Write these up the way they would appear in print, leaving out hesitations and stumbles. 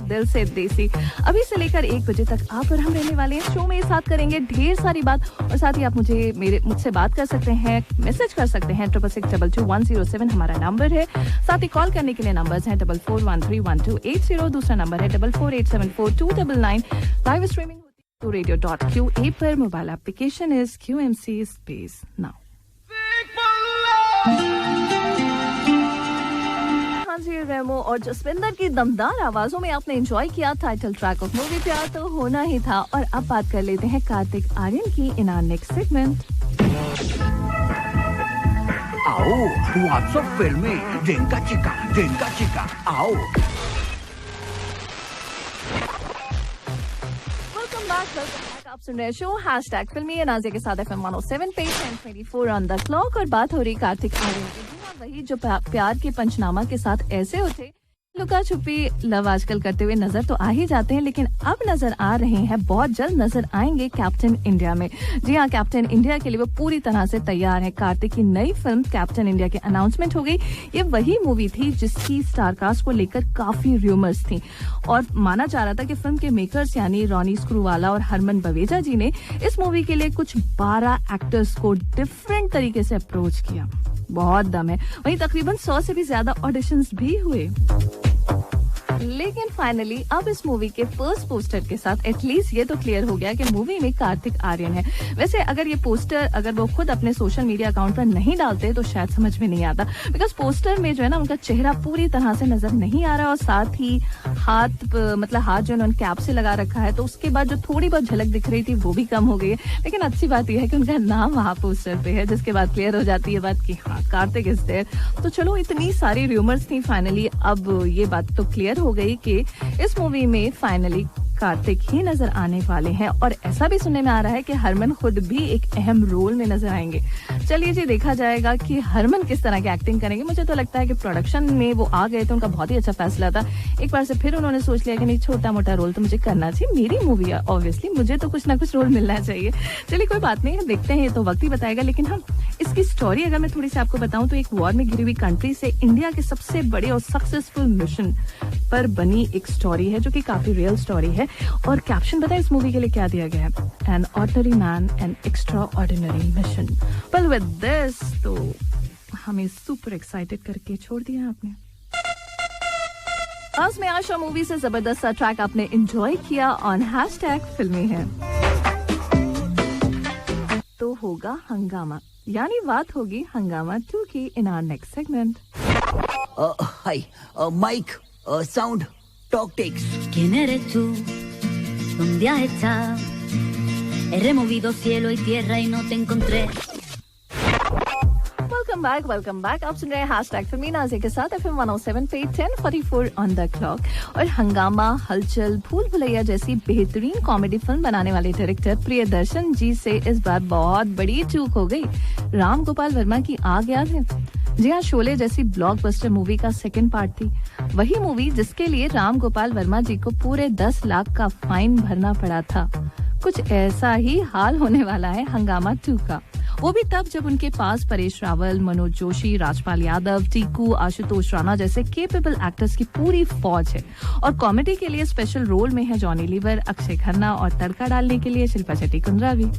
दिल से देसी। अभी से लेकर 1 बजे तक आप और हम रहने वाले हैं। शो में साथ करेंगे ढेर सारी बात और साथ ही आप मुझसे बात कर सकते हैं, मैसेज कर सकते हैं। 66622107 हमारा नंबर है। साथ ही कॉल करने के लिए नंबर्स हैं 44131280, दूसरा नंबर है 44874299। लाइव स्ट्रीमिंग होती है radio.qa पर। Mobile application is QMC space now. Remo और जसविंदर की दमदार आवाजों में आपने एंजॉय किया टाइटल ट्रैक ऑफ मूवी प्यार तो होना ही था। और अब बात कर लेते हैं कार्तिक आर्यन की इन आवर नेक्स्ट सेगमेंट। आओ व्हाट्सएप फिल्में जिनका चिका आओ। Welcome back. आप सुन रहे शो #फिल्मी नाजिया के साथ FM 107 पे 10:24 ऑन द क्लॉक। और बात हो रही कार्तिक आर्यन की, वही जो प्यार के पंचनामा के साथ ऐसे होते लुका छुपी लव आजकल करते हुए नजर तो आ ही जाते हैं, लेकिन अब नजर आ रहे हैं, बहुत जल्द नजर आएंगे कैप्टन इंडिया में। जी हाँ, कैप्टन इंडिया के लिए वो पूरी तरह से तैयार है। कार्तिक की नई फिल्म कैप्टन इंडिया की अनाउंसमेंट हो गई। ये वही मूवी थी जिसकी स्टारकास्ट को लेकर काफी रूमर्स थी और माना जा रहा था कि फिल्म के मेकर्स यानी रॉनी स्क्रूवाला और हरमन बवेजा जी ने इस मूवी के लिए कुछ 12 एक्टर्स को डिफरेंट तरीके से अप्रोच किया। बहुत दम है। वहीं तकरीबन 100 से भी ज्यादा ऑडिशंस भी हुए, लेकिन फाइनली अब इस मूवी के फर्स्ट पोस्टर के साथ एटलीस्ट ये तो क्लियर हो गया कि मूवी में कार्तिक आर्यन है। वैसे अगर ये पोस्टर अगर वो खुद अपने सोशल मीडिया अकाउंट पर नहीं डालते तो शायद समझ में नहीं आता, बिकॉज पोस्टर में जो है ना उनका चेहरा पूरी तरह से नजर नहीं आ रहा और साथ ही हाथ जो उन्होंने कैप से लगा रखा है, तो उसके बाद जो थोड़ी बहुत झलक दिख रही थी वो भी कम हो गई है। लेकिन अच्छी बात यह है कि उनका नाम वहाँ पोस्टर पे है, जिसके बाद क्लियर हो जाती है बात कि हाँ कार्तिक इज देयर। तो चलो, इतनी सारी रूमर्स थी, फाइनली अब ये बात तो क्लियर हो गई कि इस मूवी में फाइनली कार्तिक ही नजर आने वाले हैं। और ऐसा भी सुनने में आ रहा है कि हरमन खुद भी एक अहम रोल में नजर आएंगे। चलिए जी, देखा जाएगा कि हरमन किस तरह की एक्टिंग करेंगे। मुझे तो लगता है कि प्रोडक्शन में वो आ गए थे, उनका बहुत ही अच्छा फैसला था। एक बार से फिर उन्होंने सोच लिया कि नहीं, छोटा मोटा रोल तो मुझे करना चाहिए, मेरी मूवी है, ऑब्वियसली मुझे तो कुछ ना कुछ रोल मिलना चाहिए। चलिए कोई बात नहीं, देखते हैं, तो वक्त ही बताएगा। लेकिन हाँ, इसकी स्टोरी अगर मैं थोड़ी सी आपको बताऊं तो एक वॉर में घिरी हुई कंट्री से इंडिया के सबसे बड़े और सक्सेसफुल मिशन पर बनी एक स्टोरी है, जो कि काफी रियल स्टोरी है। और कैप्शन बताए इस मूवी के लिए क्या दिया गया है, an ordinary man an extra ordinary mission. Well with this तो हमें सुपर एक्साइटेड करके छोड़ दिया आपने। आज में आशा मूवी से जबरदस्त सा ट्रैक आपने एंजॉय किया ऑन #फिल्मी है। तो होगा हंगामा, यानी बात होगी हंगामा 2 की in our next segment. Hi mic sound talk takes. ¿Quién eres tú? ¿Dónde has estado? He removido cielo y tierra y no te encontré. Welcome back. आप सुन रहे हैं #फिल्मी नाज़िया के साथ FM 107 पे 10:44 ऑन द क्लॉक। और हंगामा, हलचल, भूल भुलैया जैसी बेहतरीन कॉमेडी फिल्म बनाने वाले डायरेक्टर प्रियदर्शन जी से इस बार बहुत बड़ी चूक हो गई। राम गोपाल वर्मा की आग याद है? जी हाँ, शोले जैसी ब्लॉकबस्टर मूवी का सेकंड पार्ट थी। वही मूवी जिसके लिए राम गोपाल वर्मा जी को पूरे 10 लाख का फाइन भरना पड़ा था। कुछ ऐसा ही हाल होने वाला है हंगामा 2 का। वो भी तब जब उनके पास परेश रावल, मनोज जोशी, राजपाल यादव, टीकू, आशुतोष राणा जैसे केपेबल एक्टर्स की पूरी फौज है। और कॉमेडी के लिए स्पेशल रोल में है जॉनी लीवर, अक्षय खन्ना और तड़का डालने के लिए शिल्पा शेट्टी कुंद्रावी।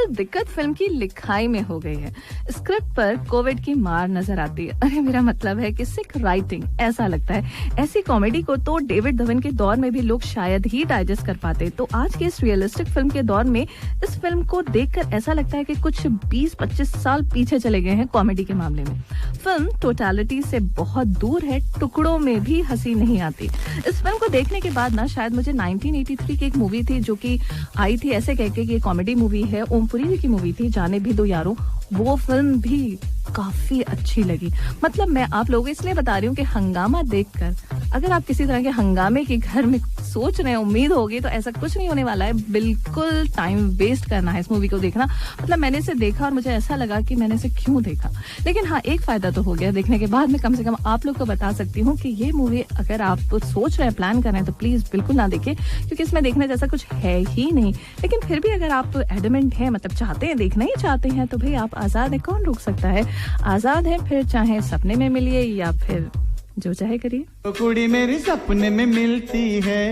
दिक्कत फिल्म की लिखाई में हो गई है। स्क्रिप्ट पर कोविड की मार नजर आती है। अरे मेरा मतलब है कि सिक राइटिंग, ऐसा लगता है ऐसी कॉमेडी को तो डेविड धवन के दौर में भी लोग शायद ही डाइजेस्ट कर पाते। तो आज के इस रियलिस्टिक फिल्म के दौर में इस फिल्म को देखकर ऐसा लगता है कि कुछ 20-25 साल पीछे चले गए हैं कॉमेडी के मामले में। फिल्म टोटलिटी से बहुत दूर है, टुकड़ों में भी हंसी नहीं आती। इस फिल्म को देखने के बाद ना शायद मुझे 1983 की एक मूवी थी जो कि आई थी ऐसे कह के कि कॉमेडी मूवी है, ओमपुरी की मूवी थी, जाने भी दो यारों, वो फिल्म भी काफी अच्छी लगी। मतलब मैं आप लोगों को इसलिए बता रही हूँ कि हंगामा देखकर अगर आप किसी तरह के हंगामे के घर में सोच रहे हैं, उम्मीद होगी, तो ऐसा कुछ नहीं होने वाला है। बिल्कुल टाइम वेस्ट करना है इस मूवी को देखना। मतलब मैंने इसे देखा और मुझे ऐसा लगा कि मैंने इसे क्यों देखा। लेकिन हाँ, एक फायदा तो हो गया देखने के बाद। मैं कम से कम आप लोग को बता सकती हूँ कि ये मूवी अगर आप सोच रहे हैं, प्लान कर रहे हैं, तो प्लीज बिल्कुल ना देखें, क्योंकि इसमें देखने जैसा कुछ है ही नहीं। लेकिन फिर भी अगर आप एडमेंट हैं, मतलब चाहते हैं, देखना ही चाहते हैं, तो भाई आप आजाद है, कौन रोक सकता है। आजाद है, फिर चाहे सपने में मिलिए या फिर जो चाहे करिए। तो कुड़ी मेरी सपने में मिलती है।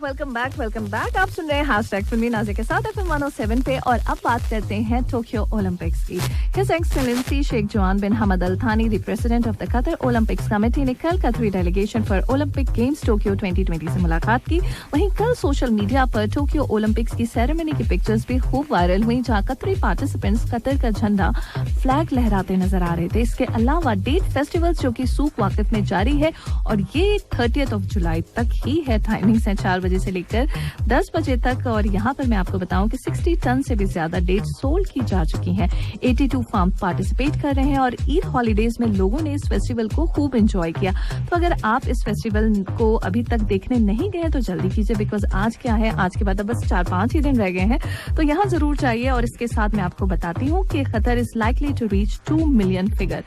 Welcome back. आप सुन रहे हैं हैशटैग फिल्मी नाज़िया के साथ FM 107 पे और अब बात करते हैं टोक्यो ओलंपिक्स की। हिज एक्सेलेंसी शेख जवान बिन हमद अल थानी, the president of the Qatar Olympics committee, ने कल कतरी delegation for Olympic games Tokyo 2020 से मुलाकात की। वहीं कल सोशल मीडिया पर टोक्यो ओलंपिक्स की सेरेमनी की पिक्चर्स भी खूब वायरल हुई, जहां कतरी पार्टिसिपेंट्स कतर का झंडा फ्लैग लहराते नजर आ रहे थे। इसके अलावा डेट फेस्टिवल्स जो कि सूक वाकिफ में जारी है और ये 30 जुलाई तक ही है। टाइमिंग्स है 4 बजे से लेकर 10 बजे तक और यहाँ पर मैं आपको बताऊं कि 60 टन से भी ज्यादा डेट सोल्ड की जा चुकी हैं। 82 फार्म पार्टिसिपेट कर रहे हैं और ईद हॉलीडेज में लोगों ने इस फेस्टिवल को खूब एंजॉय किया। तो अगर आप इस फेस्टिवल को अभी तक देखने नहीं गए तो जल्दी कीजिए, बिकॉज आज क्या है, आज के बाद अब बस 4-5 ही दिन रह गए हैं, तो यहाँ जरूर चाहिए। और इसके साथ मैं आपको बताती हूँ कि Qatar is likely to reach 2 million figure.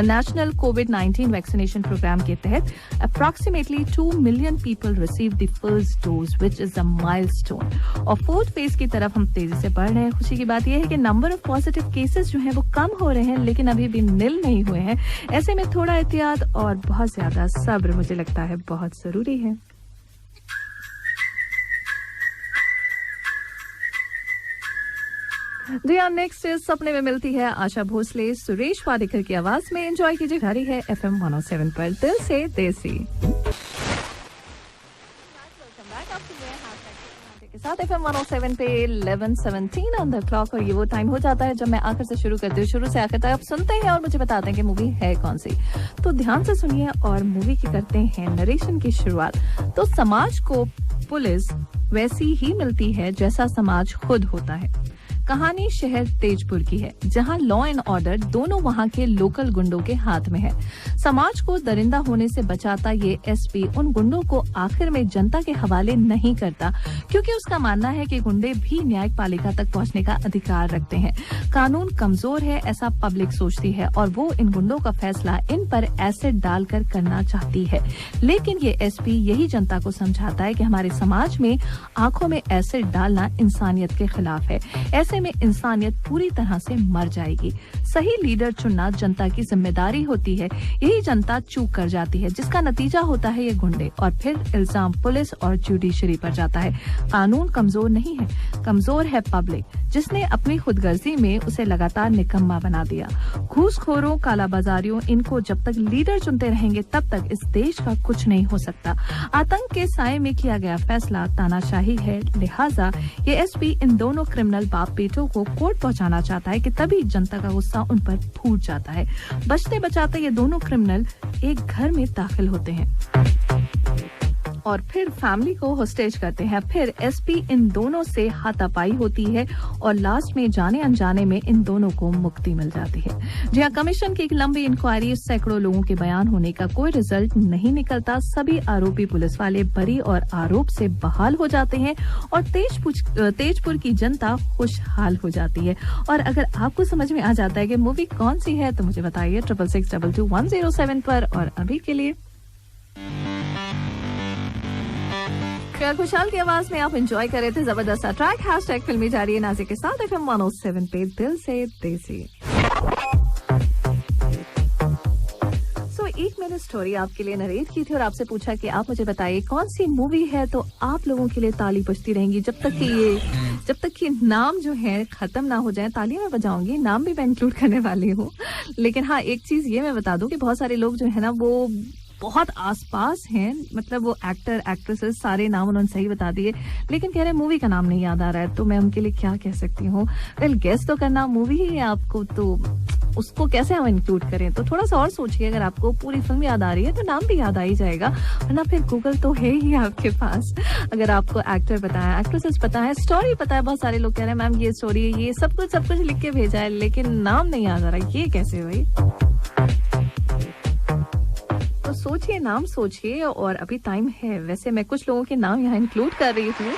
National COVID vaccination programme के तहत approximately 2 million people receive the first dose, which is a milestone. और 4th फेज की तरफ हम तेजी से बढ़ रहे हैं। खुशी की बात यह है कि नंबर ऑफ पॉजिटिव केसेस जो हैं वो कम हो रहे हैं, लेकिन अभी भी निल नहीं हुए हैं। ऐसे में थोड़ा एहतियात और बहुत ज्यादा सब्र मुझे लगता है बहुत जरूरी है। जी हाँ, नेक्स्ट सपने में मिलती है आशा भोसले सुरेश वाडेकर की आवाज में। एंजॉय कीजिए, जारी है FM 107 पर दिल से देसी के साथ। FM 107 पे 11:17 ऑन द क्लॉक और ये वो टाइम हो जाता है जब मैं आखिर से शुरू करती हूँ। शुरू से आखिर तक आप सुनते हैं और मुझे बताते हैं कि मूवी है कौन सी। तो ध्यान से सुनिए और मूवी की करते हैं नरेशन की शुरुआत। तो समाज को पुलिस वैसी ही मिलती है जैसा समाज खुद होता है। कहानी शहर तेजपुर की है, जहां लॉ एंड ऑर्डर दोनों वहां के लोकल गुंडों के हाथ में है। समाज को दरिंदा होने से बचाता ये एसपी उन गुंडों को आखिर में जनता के हवाले नहीं करता, क्योंकि उसका मानना है कि गुंडे भी न्यायपालिका तक पहुंचने का अधिकार रखते हैं। कानून कमजोर है ऐसा पब्लिक सोचती है और वो इन गुंडों का फैसला इन पर एसिड डालकर करना चाहती है। लेकिन ये एसपी यही जनता को समझाता है कि हमारे समाज में आंखों में एसिड डालना इंसानियत के खिलाफ है। ऐसे में इंसानियत पूरी तरह से मर जाएगी। सही लीडर चुनना जनता की जिम्मेदारी होती है। यही जनता चूक कर जाती है, जिसका नतीजा होता है ये गुंडे, और फिर इल्जाम पुलिस और जुडिशरी पर जाता है। कानून कमजोर नहीं है, कमजोर है पब्लिक, जिसने अपनी खुदगर्जी में उसे लगातार निकम्मा बना दिया। घूसखोरों, कालाबाजारियों, इनको जब तक लीडर चुनते रहेंगे तब तक इस देश का कुछ नहीं हो सकता। आतंक के साए में किया गया फैसला तानाशाही है, लिहाजा ये एसपी इन दोनों क्रिमिनल बाप बेटों को कोर्ट पहुंचाना चाहता है कि तभी जनता का गुस्सा उन पर फूट जाता है। बचते बचाते ये दोनों क्रिमिनल एक घर में दाखिल होते हैं और फिर फैमिली को होस्टेज करते हैं। फिर एसपी इन दोनों से हाथापाई होती है और लास्ट में जाने अनजाने में इन दोनों को मुक्ति मिल जाती है। जी हाँ, कमीशन की एक लंबी इंक्वायरी, सैकड़ों लोगों के बयान होने का कोई रिजल्ट नहीं निकलता। सभी आरोपी पुलिस वाले बरी और आरोप से बहाल हो जाते हैं और तेजपुर की जनता खुशहाल हो जाती है। और अगर आपको समझ में आ जाता है कि मूवी कौन सी है तो मुझे बताइए 66622107 पर। और अभी के लिए खुशहाल की आवाज में आप एंजॉय कर रहे थे जबरदस्त ट्रैक हैशटैग फिल्मी जारी है नाज़िया के साथ FM 107 पे दिल से देसी। एक मैंने स्टोरी आपके लिए नरेट की थी और आपसे पूछा कि आप मुझे बताइए कौन सी मूवी है, तो आप लोगों के लिए ताली बजती रहेंगी जब तक कि नाम जो है खत्म ना हो जाए। तालियां मैं बजाऊंगी, नाम भी मैं इंक्लूड करने वाली हूँ। लेकिन हाँ, एक चीज ये मैं बता दूं कि बहुत सारे लोग जो है ना वो बहुत आसपास हैं, मतलब वो एक्टर एक्ट्रेसेस सारे नाम उन्होंने सही बता दिए, लेकिन कह रहे मूवी का नाम नहीं याद आ रहा है। तो मैं उनके लिए क्या कह सकती हूँ, वेल गेस तो करना, मूवी ही है आपको, तो उसको कैसे हम इंक्लूड करें। तो थोड़ा सा और सोचिए, अगर आपको पूरी फिल्म याद आ रही है तो नाम भी याद आ ही जाएगा, वरना फिर गूगल तो है ही आपके पास। अगर आपको एक्टर पता है, एक्ट्रेसेस पता है, स्टोरी पता है, बहुत सारे लोग कह रहे हैं मैम ये स्टोरी है, ये सब कुछ लिख के भेजा है, लेकिन नाम नहीं याद आ रहा, ये कैसे भाई। तो सोचिए, नाम सोचिए, और अभी टाइम है। वैसे मैं कुछ लोगों के नाम यहाँ इंक्लूड कर रही हूँ।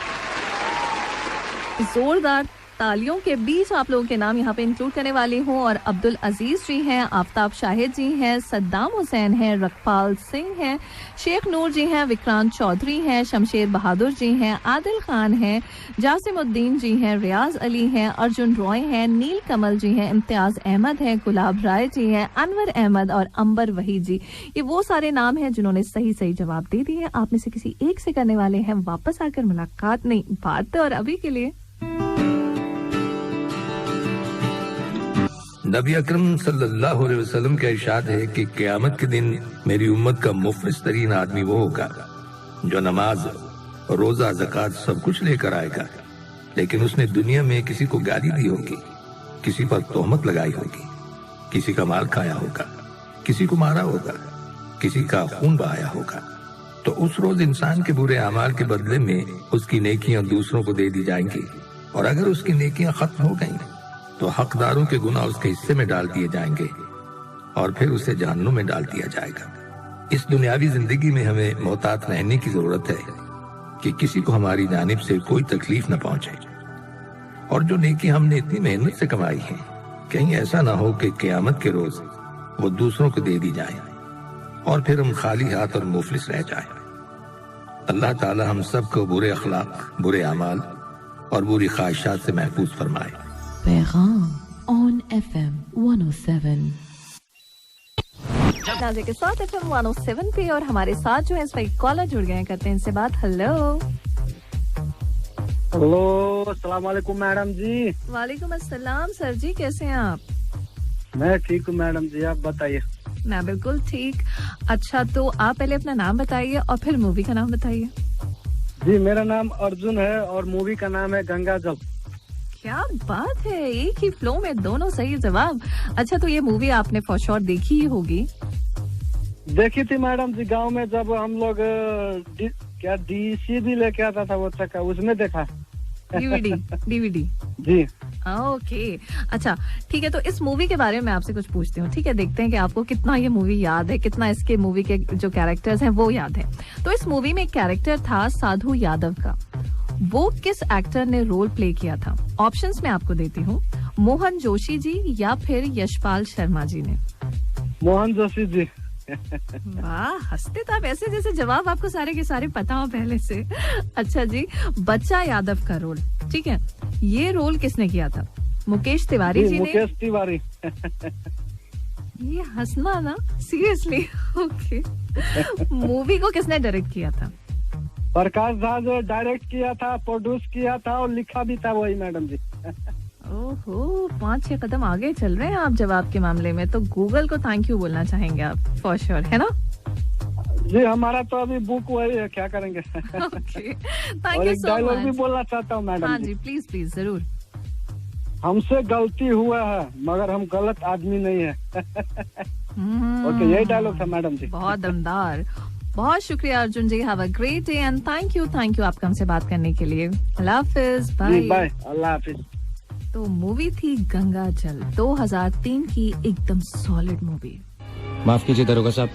जोरदार तालियों के बीच आप लोगों के नाम यहाँ पे इंक्लूड करने वाली हूँ। और अब्दुल अजीज जी हैं, आफ्ताब शाहिद जी हैं, सद्दाम हुसैन हैं, रखपाल सिंह हैं, शेख नूर जी हैं, विक्रांत चौधरी हैं, शमशेर बहादुर जी हैं, आदिल खान हैं, जासिमुद्दीन जी हैं, रियाज अली हैं, अर्जुन रॉय हैं, नील कमल जी हैं, इम्तियाज अहमद हैं, गुलाब राय जी हैं, अनवर अहमद और अंबर वहीद जी। ये वो सारे नाम हैं जिन्होंने सही जवाब दे दिए। आप में से किसी एक से करने वाले हैं वापस आकर मुलाकात, नहीं बात। और अभी के लिए नबी अकरम सल्लल्लाहु अलैहि वसल्लम का इरशाद है कि क़यामत के दिन मेरी उम्मत का मुफलिस तरीन आदमी वो होगा जो नमाज, रोजा, ज़कात सब कुछ लेकर आएगा, लेकिन उसने दुनिया में किसी को गाली दी होगी, किसी पर तोहमत लगाई होगी, किसी का माल खाया होगा, किसी को मारा होगा, किसी का खून बहाया होगा। तो उस रोज इंसान के बुरे अमाल के बदले में उसकी नेकियां दूसरों को दे दी जाएंगी, और अगर उसकी नेकियां खत्म हो गईं तो हकदारों के गुनाह उसके हिस्से में डाल दिए जाएंगे और फिर उसे जहन्नुम में डाल दिया जाएगा। इस दुनियावी जिंदगी में हमें मोहतात रहने की जरूरत है कि किसी को हमारी जानिब से कोई तकलीफ न पहुंचे, और जो नेकी हमने इतनी मेहनत से कमाई है कहीं ऐसा ना हो कि क़यामत के रोज वो दूसरों को दे दी जाए और फिर हम खाली हाथ और मुफलिस रह जाए। अल्लाह ताला हम सबको बुरे अखलाक, बुरे अमाल और बुरी ख्वाहिशात से महफूज फरमाए। पैगाम ऑन FM 107 नाज़े के साथ FM 107 पे। और हमारे साथ जो है इस वक्त कॉलर जुड़ गए हैं, करते हैं इनसे बात। हेलो अस्सलाम वालेकुम मैडम जी। वालेकुम अस्सलाम सर जी, कैसे हैं आप? मैं ठीक हूँ मैडम जी, आप बताइए। मैं बिल्कुल ठीक। अच्छा, तो आप पहले अपना नाम बताइए और फिर मूवी का नाम बताइए। जी, मेरा नाम अर्जुन है और मूवी का नाम है गंगा जल। क्या बात है, एक ही फ्लो में दोनों सही जवाब। अच्छा, तो ये मूवी आपने फॉर श्योर देखी ही होगी। देखी थी मैडम जी, गांव में जब हम लोग क्या DCD लेके आता था वो चक्का, उसमें देखा। DVD जी। ओके, अच्छा ठीक है। तो इस मूवी के बारे में आपसे कुछ पूछती हूँ, ठीक है? देखते हैं कि आपको कितना ये मूवी याद है, कितना इसके मूवी के जो कैरेक्टर्स हैं वो याद है। तो इस मूवी में एक कैरेक्टर था साधु यादव का, वो किस एक्टर ने रोल प्ले किया था? ऑप्शंस मैं आपको देती हूँ, मोहन जोशी जी या फिर यशपाल शर्मा जी ने। मोहन जोशी जी। वाह, हंसते तो आप ऐसे जैसे जवाब आपको सारे के सारे पता हो पहले से। अच्छा जी, बच्चा यादव का रोल, ठीक है, ये रोल किसने किया था? मुकेश तिवारी जी ने। मुकेश तिवारी। ये हंसना ना, सीरियसली। ओके। मूवी को किसने डायरेक्ट किया था? प्रकाश झा जो डायरेक्ट किया था, प्रोड्यूस किया था और लिखा भी था वही मैडम जी। ओहो, 5-6 कदम आगे चल रहे हैं आप जवाब के मामले में, तो गूगल को थैंक यू बोलना चाहेंगे आप फॉर श्योर, है ना? जी, हमारा तो अभी बुक वही है, क्या करेंगे। Okay, thank you so dialogue भी मच। बोलना चाहता हूँ मैडम। हाँ जी, प्लीज प्लीज जरूर। हमसे गलती हुआ है मगर हम गलत आदमी नहीं है। ओके, यही डायलॉग था मैडम जी। बहुत दमदार, बहुत शुक्रिया Arjun ji. Have a great day and thank you आपका हमसे बात करने के लिए। अल्लाह हाफिज, बाय बाय, अल्लाह हाफिज। तो मूवी थी गंगा जल, 2003 की एकदम सॉलिड मूवी। माफ कीजिए दरोगा साहब,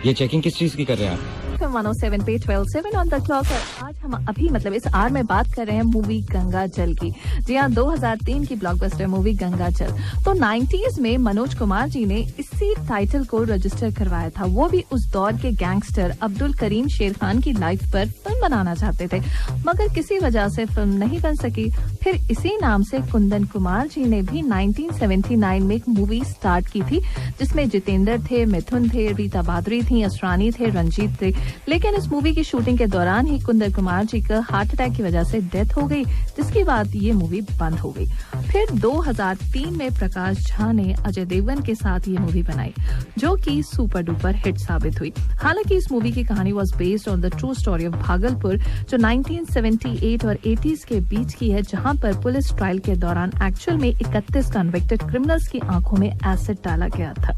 ये चेकिंग किस चीज की कर रहे हैं आप? 107 पे 12:07 ऑन द क्लॉक। और आज हम अभी मतलब इस आर में बात कर रहे हैं मूवी गंगा जल की। जी हाँ, 2003 की ब्लॉकबस्टर मूवी गंगा जल। तो 90s में मनोज कुमार जी ने इसी टाइटल को रजिस्टर करवाया था, वो भी उस दौर के गैंगस्टर अब्दुल करीम शेर खान की लाइफ पर फिल्म बनाना चाहते थे, मगर किसी वजह से फिल्म नहीं बन सकी। फिर इसी नाम से कुंदन कुमार जी ने भी 1979 में एक मूवी स्टार्ट की थी, जिसमें जितेंद्र थे, मिथुन थे, रीता बादरी थी, असरानी थे, रंजीत थे। लेकिन इस मूवी की शूटिंग के दौरान ही कुंदन कुमार जी का हार्ट अटैक की वजह से डेथ हो गई, जिसके बाद ये मूवी बंद हो गई। फिर 2003 में प्रकाश झा ने अजय देवगन के साथ ये मूवी बनाई, जो कि सुपर डुपर हिट साबित हुई। हालांकि इस मूवी की कहानी was based on the true story of Bhagalpur, जो 1978 और 80s के बीच की है, जहां पर पुलिस ट्रायल के दौरान एक्चुअल में 31 कन्विक्टेड क्रिमिनल्स की आंखों में एसिड डाला गया था।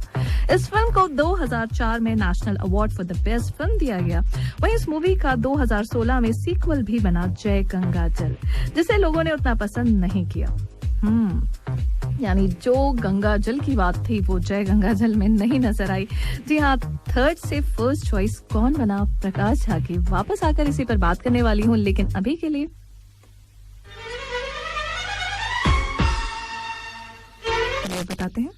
इस फिल्म को 2004 में national award for the best film दिया गया। वहीं इस मूवी का 2016 में सीक्वल भी बना, जय गंगा जल, जिसे लोगों ने उतना पसंद नहीं किया। यानी जो गंगा जल की बात थी वो जय गंगा जल में नहीं नजर आई। जी हाँ, थर्ड से फर्स्ट चॉइस कौन बना? प्रकाश झा की। वापस आकर इसी पर बात करने वाली हूँ, लेकिन अभी के लिए चलिए बताते हैं।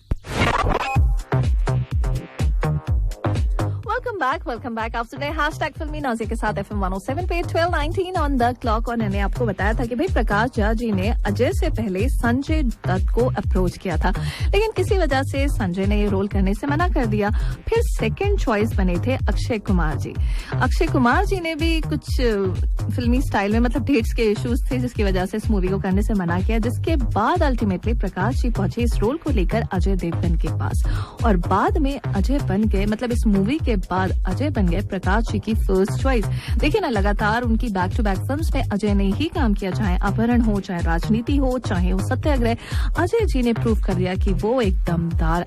Welcome back. आप सुन रहे हैं हैशटैग फिल्मी नाज़िया के साथ FM 107 पे 12:19 ऑन द क्लॉक। और मैंने आपको बताया था कि भाई प्रकाश झा जी ने अजय से पहले संजय दत्त को अप्रोच किया था, लेकिन किसी वजह से संजय ने ये रोल करने से मना कर दिया। फिर सेकंड चॉइस बने थे अक्षय कुमार जी। अक्षय कुमार जी ने भी कुछ फिल्मी स्टाइल में मतलब डेट्स के इश्यूज थे, जिसकी वजह से इस मूवी को करने से मना किया, जिसके बाद अल्टीमेटली प्रकाश जी पहुंचे इस रोल को लेकर अजय देवगन के पास, और बाद में अजय बन गए, मतलब इस मूवी के बाद अजय बन गए प्रकाश जी की फर्स्ट चॉइस। देखिए ना, लगातार उनकी बैक टू बैक फिल्म्स में अजय ने ही काम किया, चाहे अपहरण हो, चाहे राजनीति हो, चाहे वो सत्याग्रह। अजय जी ने प्रूव कर दिया कि वो एक दमदार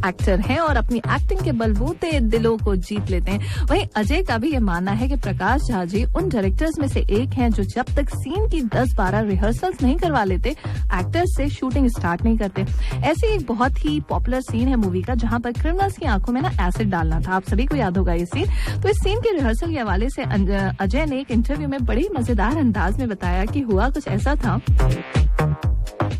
एक्टर हैं और अपनी एक्टिंग के बलबूते दिलों को जीत लेते हैं। वहीं अजय का भी ये मानना है कि प्रकाश झा जी उन डायरेक्टर्स में से एक हैं जो जब तक सीन की 10-12 रिहर्सल्स नहीं करवा लेते, एक्टर्स से शूटिंग स्टार्ट नहीं करते। ऐसे एक बहुत ही पॉपुलर सीन है मूवी का, जहां पर क्रिमिनल्स की आंखों में ना एसिड डालना था। आप सभी को याद होगा ये सीन। तो इस सीन के रिहर्सल के हवाले से अजय ने एक इंटरव्यू में बड़ी मजेदार अंदाज में बताया कि हुआ कुछ ऐसा था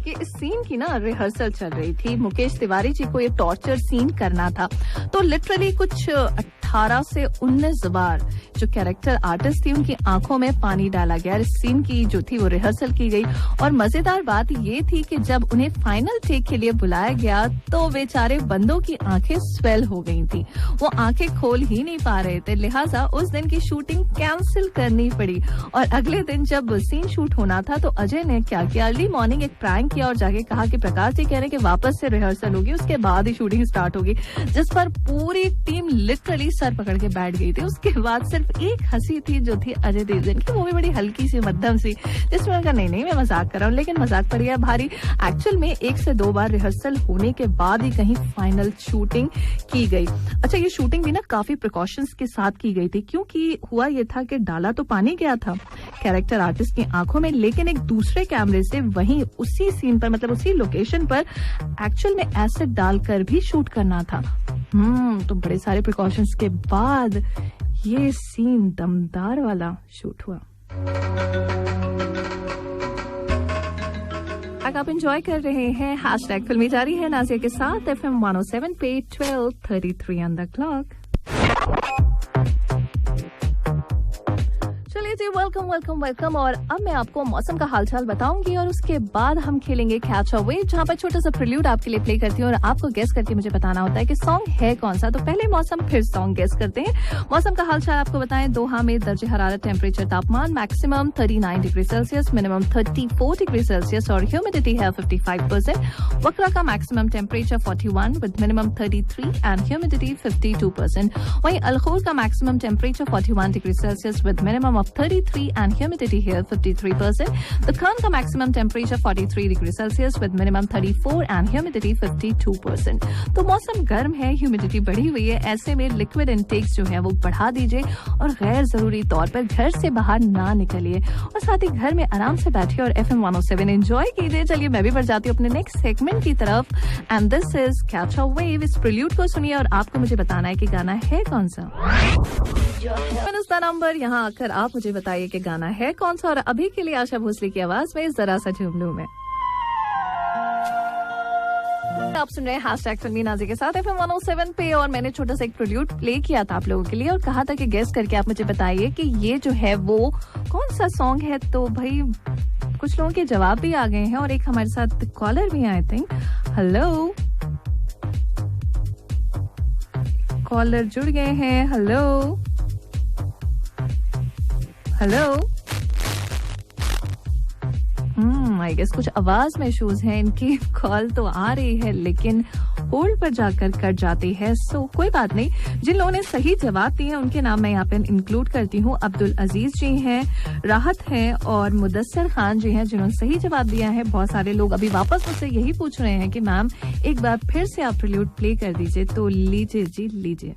कि इस सीन की ना रिहर्सल चल रही थी। मुकेश तिवारी जी को ये टॉर्चर सीन करना था, तो लिटरली कुछ 18 से 19 बार जो कैरेक्टर आर्टिस्ट थी उनकी आंखों में पानी डाला गया। इस सीन की जो थी वो रिहर्सल की गई, और मजेदार बात ये थी कि जब उन्हें फाइनल टेक के लिए बुलाया गया तो बेचारे बंदों की आंखें स्वेल हो गई थी, वो आंखें खोल ही नहीं पा रहे थे। लिहाजा उस दिन की शूटिंग कैंसिल करनी पड़ी, और अगले दिन जब सीन शूट होना था तो अजय ने क्या किया, अर्ली मॉर्निंग एक प्रैंक किया और जाके कहा कि प्रकाश जी कह रहे हैं कि वापस से रिहर्सल होगी, उसके बाद ही शूटिंग स्टार्ट होगी, जिस पर पूरी टीम लिटरली सर पकड़ के बैठ गई थी। उसके बाद सिर्फ एक हंसी थी जो थी अजय देवगन की, वो भी बड़ी हल्की सी मध्यम सी, जिसमें उनका नहीं मैं मजाक कर रहा हूँ, लेकिन मजाक पड़ गया भारी। एक्चुअल में 1 से 2 बार रिहर्सल होने के बाद ही कहीं फाइनल शूटिंग की गई। अच्छा, ये शूटिंग भी ना काफी प्रिकॉशंस के साथ की गई थी, क्योंकि हुआ ये था कि डाला तो पानी गया था कैरेक्टर आर्टिस्ट की आंखों में, लेकिन एक दूसरे कैमरे से वहीं उसी सीन पर, मतलब उसी लोकेशन पर एक्चुअल में एसिड डालकर भी शूट करना था। तो बड़े सारे प्रिकॉशंस के बाद ये सीन दमदार वाला शूट हुआ। आप एंजॉय कर रहे हैं हैशटैग फिल्मी जारी है नाज़िया के साथ FM 107 पे 12:33 ऑन द क्लॉक। चलिए जी, वेलकम। और अब मैं आपको मौसम का हालचाल बताऊंगी, और उसके बाद हम खेलेंगे कैच अ वेव, जहां पर छोटा सा प्रिल्यूड आपके लिए प्ले करती हूँ और आपको गेस करके मुझे बताना होता है कि सॉन्ग है कौन सा। तो पहले मौसम, फिर सॉन्ग गेस करते हैं। मौसम का हालचाल आपको बताएं। दोहा में दर्जे हरारत टेम्परेचर तापमान maximum 39 degree Celsius, minimum 34 degree Celsius, और ह्यूमिडिटी है 55%। वक्रा का maximum temperature 41 with minimum 33 and humidity 52%। वहीं अलखोर का maximum temperature 41 degree Celsius with minimum of 33 and humidity here 53%. The Khan का maximum temperature 43 degree Celsius with minimum 34 and humidity 52%. तो मौसम गर्म है, ह्यूमिडिटी बढ़ी हुई है, ऐसे में लिक्विड इंटेक्स जो है वो बढ़ा दीजिए और गैर जरूरी तौर पर घर से बाहर ना निकलिए, और साथ ही घर में आराम से बैठिए और FM 107 एंजॉय कीजिए। चलिए मैं भी बढ़ जाती हूँ अपने नेक्स्ट सेगमेंट की तरफ, and this is catch a wave. इस प्रिल्यूड को सुनिए और आपको मुझे बताना है कि गाना है कौन सा। नंबर यहाँ आकर आप मुझे बताइए कि गाना है कौन सा। और अभी के लिए आशा भोसले की आवाज में जरा सा झूम लूं मैं। आप सुन रहे हैं हैशटैग फिल्मी नाज़िया के साथ FM 107 पे, और मैंने छोटा सा एक प्रिल्यूड प्ले किया था आप लोगों के लिए और कहा था कि गेस करके आप मुझे बताइए कि ये जो है वो कौन सा सॉन्ग है। तो भाई कुछ लोगों के जवाब भी आ गए हैं और एक हमारे साथ कॉलर भी है, आई थिंक। हेलो, कॉलर जुड़ गए हैं। हेलो, आई गेस कुछ आवाज में इश्यूज हैं इनकी। कॉल तो आ रही है लेकिन होल्ड पर जाकर कट जाती है। सो कोई बात नहीं, जिन लोगों ने सही जवाब दिए हैं उनके नाम मैं यहाँ पे इंक्लूड करती हूँ। अब्दुल अजीज जी हैं, राहत हैं और मुदस्सर खान जी हैं जिन्होंने सही जवाब दिया है। बहुत सारे लोग अभी वापस मुझसे यही पूछ रहे हैं कि मैम एक बार फिर से आप प्रिल्यूड प्ले कर दीजिए। तो लीजिए जी, लीजिए,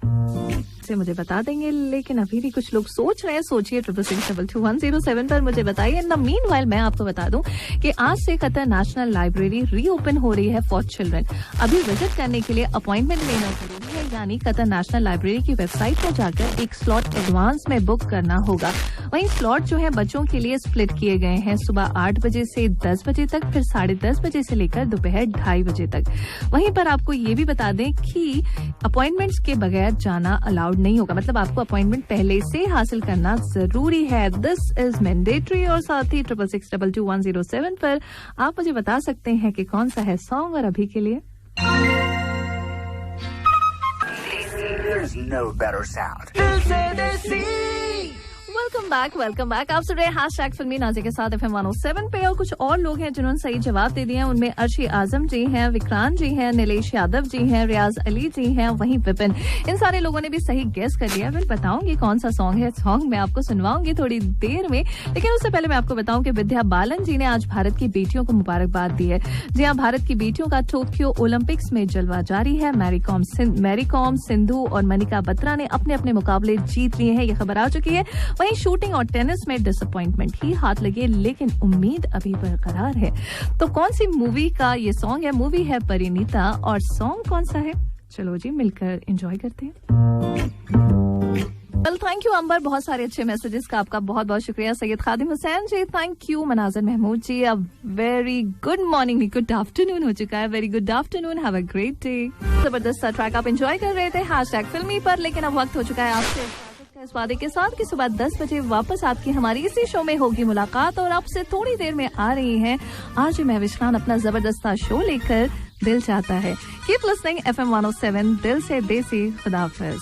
से मुझे बता देंगे, लेकिन अभी भी कुछ लोग सोच रहे हैं। सोचिए 6662107 पर मुझे बताइए। इन द मीनवाइल मैं आपको बता दूं कि आज से कतर नेशनल लाइब्रेरी रीओपन हो रही है फॉर चिल्ड्रन। अभी विजिट करने के लिए अपॉइंटमेंट लेना जरूरी है। यानी कतर नेशनल लाइब्रेरी की वेबसाइट पर जाकर एक स्लॉट एडवांस में बुक करना होगा। वहीं स्लॉट जो है बच्चों के लिए स्प्लिट किए गए हैं, सुबह 8 बजे से 10 बजे तक, फिर 10:30 बजे से लेकर दोपहर 2:30 बजे तक। वहीं पर आपको ये भी बता दें कि अपॉइंटमेंट्स के बगैर जाना अलाउड नहीं होगा, मतलब आपको अपॉइंटमेंट पहले से हासिल करना जरूरी है। This is mandatory. और साथ ही 66622107 पर आप मुझे बता सकते हैं कि कौन सा है सॉन्ग। और अभी के लिए There's no better sound. Welcome back. आप सुन रहे हैं हैशटैग फिल्मी नाज़े के साथ FM 107 पे। और कुछ और लोग हैं जिन्होंने सही जवाब दे दिए हैं। उनमें अर्शी आजम जी हैं, विक्रांत जी हैं, नीलेश यादव जी हैं, रियाज अली जी हैं, वहीं विपिन। इन सारे लोगों ने भी सही गेस कर लिया। मैं बताऊंगी कौन सा सॉन्ग है। सॉन्ग मैं आपको सुनवाऊंगी थोड़ी देर में, लेकिन उससे पहले मैं आपको बताऊं कि विद्या बालन जी ने आज भारत की बेटियों को मुबारकबाद दी है। जी हाँ, भारत की बेटियों का टोक्यो ओलंपिक्स में जलवा जारी है। मैरी कॉम, सिंधु और मनिका बत्रा ने अपने अपने मुकाबले जीत लिए हैं, ये खबर आ चुकी है। वहीं शूटिंग और टेनिस में डिसअपॉइंटमेंट ही हाथ लगे, लेकिन उम्मीद अभी बरकरार है। तो कौन सी मूवी का ये सॉन्ग है? मूवी है परिणीता। और सॉन्ग कौन सा है? चलो जी मिलकर एंजॉय करते हैं। वेल थैंक यू अंबर, बहुत सारे अच्छे मैसेजेस का आपका बहुत बहुत शुक्रिया। Syed Khadim Hussain ji thank you. Manazir Mahmood ji a very good morning, good afternoon हो चुका है। Very good afternoon, have a great day. जबरदस्त ट्रैक आप एंजॉय कर रहे थे हैशटैग फिल्मी पर, लेकिन अब वक्त हो चुका है आपसे इस वादे के साथ कि सुबह 10 बजे वापस आपकी हमारी इसी शो में होगी मुलाकात। और अब से थोड़ी देर में आ रही हैं आज महविश खान अपना जबरदस्त शो लेकर। दिल चाहता है। कीप लिसनिंग FM 107, दिल से देसी। खुदा हाफिज।